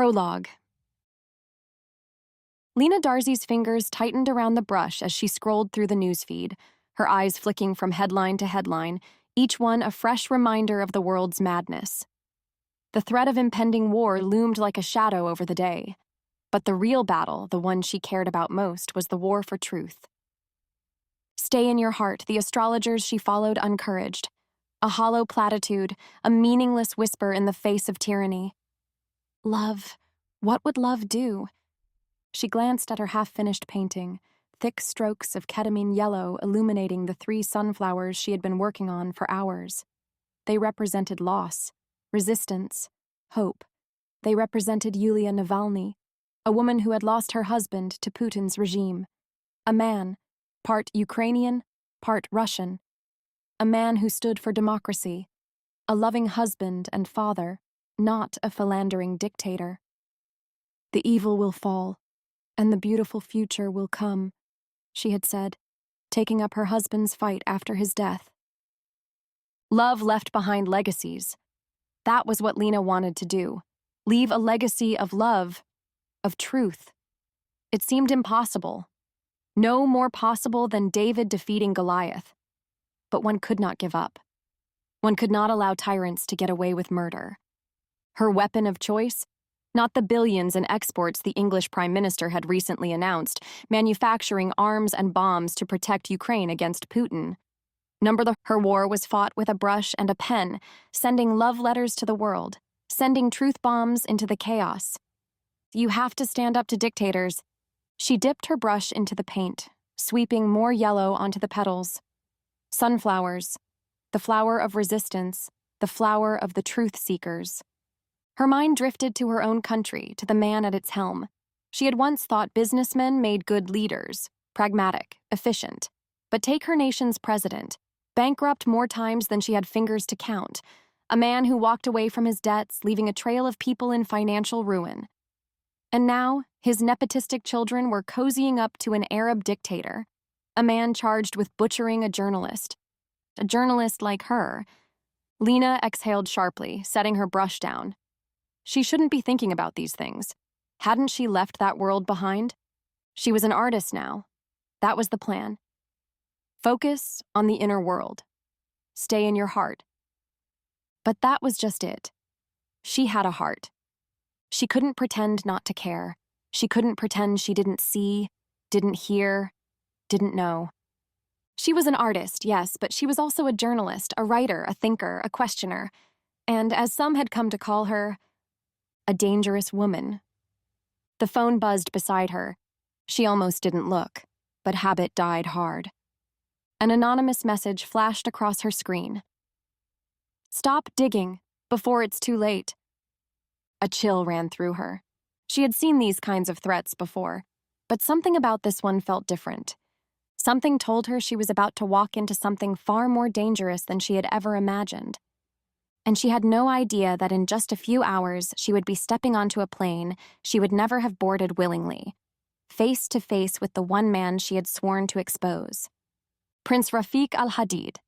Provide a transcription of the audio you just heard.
Prologue. Lena Darcy's fingers tightened around the brush as she scrolled through the newsfeed, her eyes flicking from headline to headline, each one a fresh reminder of the world's madness. The threat of impending war loomed like a shadow over the day, but the real battle, the one she cared about most, was the war for truth. Stay in your heart, the astrologers she followed encouraged. A hollow platitude, a meaningless whisper in the face of tyranny. Love. What would love do? She glanced at her half-finished painting, thick strokes of ketamine yellow illuminating the 3 sunflowers she had been working on for hours. They represented loss, resistance, hope. They represented Yulia Navalny, a woman who had lost her husband to Putin's regime. A man, part Ukrainian, part Russian. A man who stood for democracy. A loving husband and father, not a philandering dictator. The evil will fall, and the beautiful future will come, she had said, taking up her husband's fight after his death. Love left behind legacies. That was what Lena wanted to do. Leave a legacy of love, of truth. It seemed impossible. No more possible than David defeating Goliath. But one could not give up. One could not allow tyrants to get away with murder. Her weapon of choice? Not the billions in exports the English Prime Minister had recently announced, manufacturing arms and bombs to protect Ukraine against Putin. Her war was fought with a brush and a pen, sending love letters to the world, sending truth bombs into the chaos. You have to stand up to dictators. She dipped her brush into the paint, sweeping more yellow onto the petals. Sunflowers, the flower of resistance, the flower of the truth seekers. Her mind drifted to her own country, to the man at its helm. She had once thought businessmen made good leaders, pragmatic, efficient. But take her nation's president, bankrupt more times than she had fingers to count, a man who walked away from his debts, leaving a trail of people in financial ruin. And now, his nepotistic children were cozying up to an Arab dictator, a man charged with butchering a journalist like her. Lena exhaled sharply, setting her brush down. She shouldn't be thinking about these things. Hadn't she left that world behind? She was an artist now. That was the plan. Focus on the inner world. Stay in your heart. But that was just it. She had a heart. She couldn't pretend not to care. She couldn't pretend she didn't see, didn't hear, didn't know. She was an artist, yes, but she was also a journalist, a writer, a thinker, a questioner, and as some had come to call her, a dangerous woman. The phone buzzed beside her. She almost didn't look, but habit died hard. An anonymous message flashed across her screen. Stop digging before it's too late. A chill ran through her. She had seen these kinds of threats before, but something about this one felt different. Something told her she was about to walk into something far more dangerous than she had ever imagined. And she had no idea that in just a few hours she would be stepping onto a plane she would never have boarded willingly, face to face with the one man she had sworn to expose. Prince Rafiq al-Hadid,